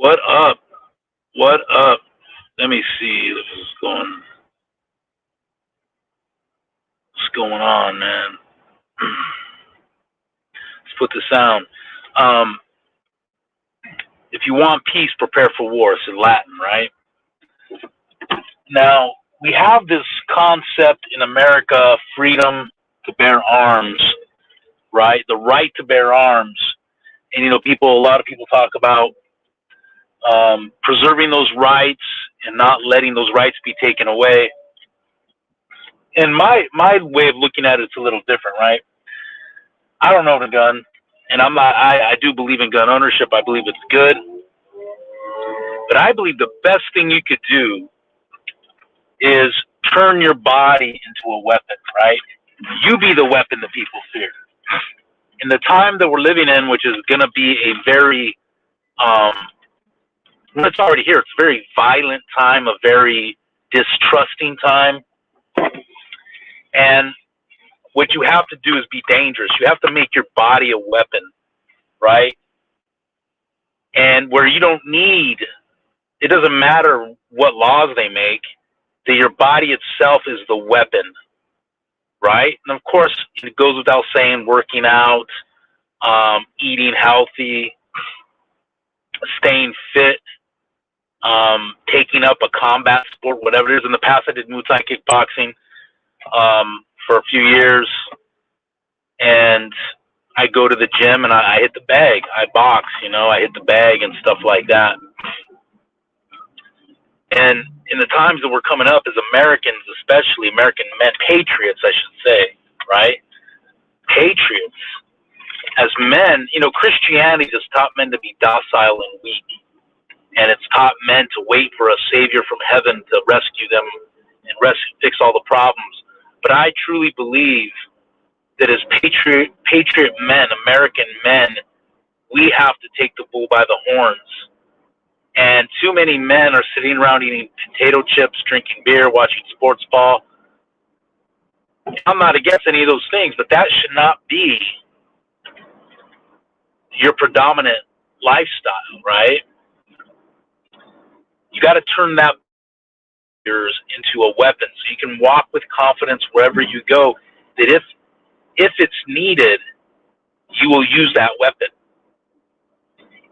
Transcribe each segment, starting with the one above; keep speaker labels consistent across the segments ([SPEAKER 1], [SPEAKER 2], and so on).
[SPEAKER 1] What up? What up? Let me see what's going on, man. Let's put this down. Um, if you want peace, prepare for war. It's in Latin, right? Now we have this concept in America: freedom to bear arms, right? The right to bear arms, and a lot of people talk about preserving those rights and not letting those rights be taken away. And my way of looking at it's a little different, right? I don't own a gun, and I'm not. I do believe in gun ownership. I believe it's good, but I believe the best thing you could do is turn your body into a weapon, right? You be the weapon that people fear. In the time that we're living in, which is going to be a very, well, it's already here. It's a very violent time, a very distrusting time, and what you have to do is be dangerous. You have to make your body a weapon, right? And where you don't need, it doesn't matter what laws they make, that your body itself is the weapon, right? And of course, it goes without saying, working out, eating healthy, staying fit, taking up a combat sport, whatever it is. In the past, I did Muay Thai kickboxing for a few years, and I go to the gym and I hit the bag. I box, I hit the bag and stuff like that. And in the times that we're coming up as Americans, especially American men, patriots, I should say, right? Patriots. As men, Christianity has taught men to be docile and weak. And it's taught men to wait for a savior from heaven to rescue them and fix all the problems. But I truly believe that as patriot men, American men, we have to take the bull by the horns. And too many men are sitting around eating potato chips, drinking beer, watching sports ball. I'm not against any of those things, but that should not be your predominant lifestyle, right? You got to turn that into a weapon so you can walk with confidence wherever you go, that if it's needed, you will use that weapon.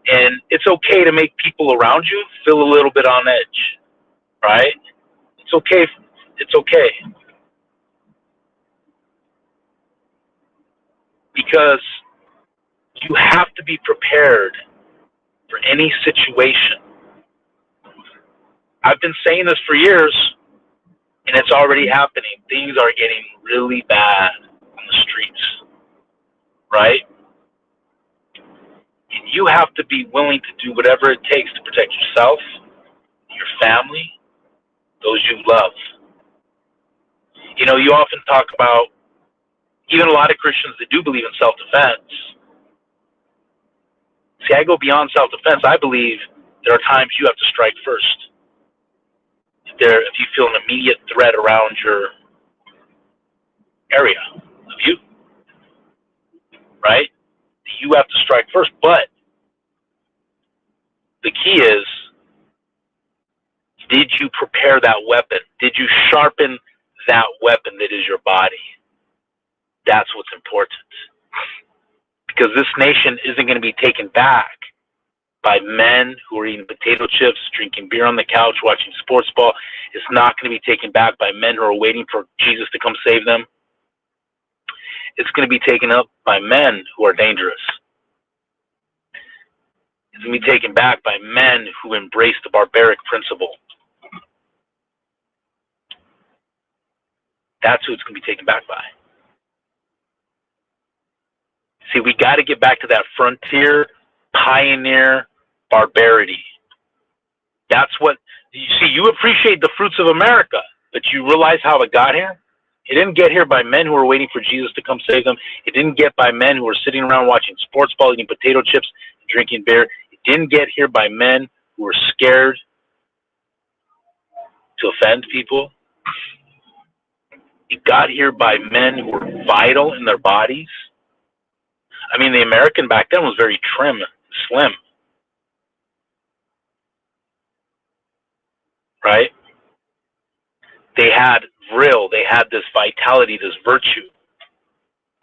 [SPEAKER 1] And it's okay to make people around you feel a little bit on edge, right? It's okay. It's okay. Because you have to be prepared for any situation. I've been saying this for years, and it's already happening. Things are getting really bad on the streets, right? And you have to be willing to do whatever it takes to protect yourself, your family, those you love. You often talk about, even a lot of Christians that do believe in self-defense. See, I go beyond self-defense. I believe there are times you have to strike first. If you feel an immediate threat around your area of you, right? You have to strike first. But the key is, did you prepare that weapon? Did you sharpen that weapon that is your body? That's what's important. Because this nation isn't going to be taken back by men who are eating potato chips, drinking beer on the couch, watching sports ball. It's not going to be taken back by men who are waiting for Jesus to come save them. It's going to be taken up by men who are dangerous. It's going to be taken back by men who embrace the barbaric principle. That's who it's going to be taken back by. See, we got to get back to that frontier, pioneer barbarity. That's what, you see, you appreciate the fruits of America, but you realize how it got here? It didn't get here by men who were waiting for Jesus to come save them. It didn't get by men who were sitting around watching sports ball, eating potato chips, drinking beer. It didn't get here by men who were scared to offend people. It got here by men who were vital in their bodies. I mean, the American back then was very trim, slim. right? They had they had this vitality, this virtue.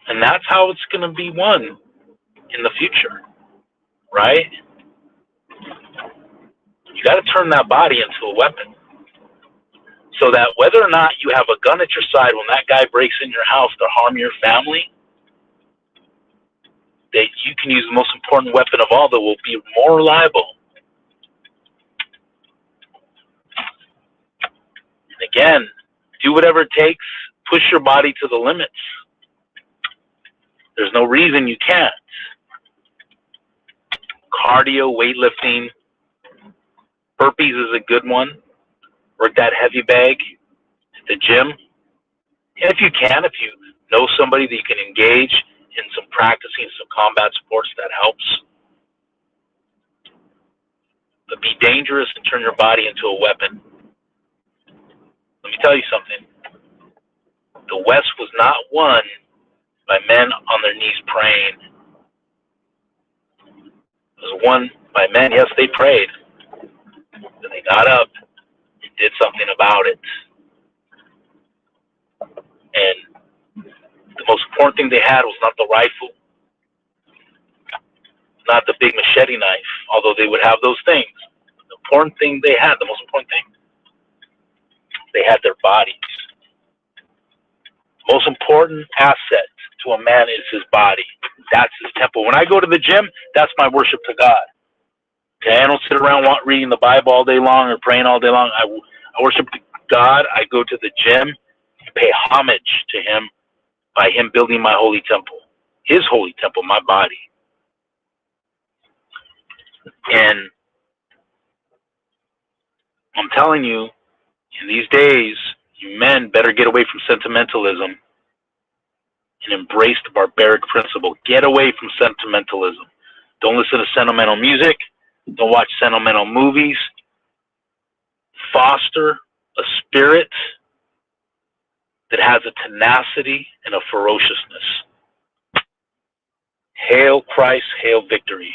[SPEAKER 1] And that's how it's going to be won in the future, right? You got to turn that body into a weapon so that whether or not you have a gun at your side when that guy breaks in your house to harm your family, that you can use the most important weapon of all that will be more reliable. And again, do whatever it takes, push your body to the limits. There's no reason you can't. Cardio, weightlifting, burpees is a good one. Work that heavy bag at the gym. And if you know somebody that you can engage in some practicing some combat sports, that helps. But be dangerous and turn your body into a weapon. Let me tell you something. The West was not won by men on their knees praying. It was won by men, yes, they prayed. But they got up and did something about it. And the most important thing they had was not the rifle, not the big machete knife, although they would have those things. The important thing they had, the most important thing, they had their bodies. The most important asset to a man is his body. That's his temple. When I go to the gym, that's my worship to God. Okay, I don't sit around reading the Bible all day long or praying all day long. I worship God. I go to the gym and pay homage to Him by Him building my holy temple, His holy temple, my body. And I'm telling you, in these days, you men better get away from sentimentalism and embrace the barbaric principle. Get away from sentimentalism. Don't listen to sentimental music. Don't watch sentimental movies. Foster a spirit that has a tenacity and a ferociousness. Hail Christ, hail victory.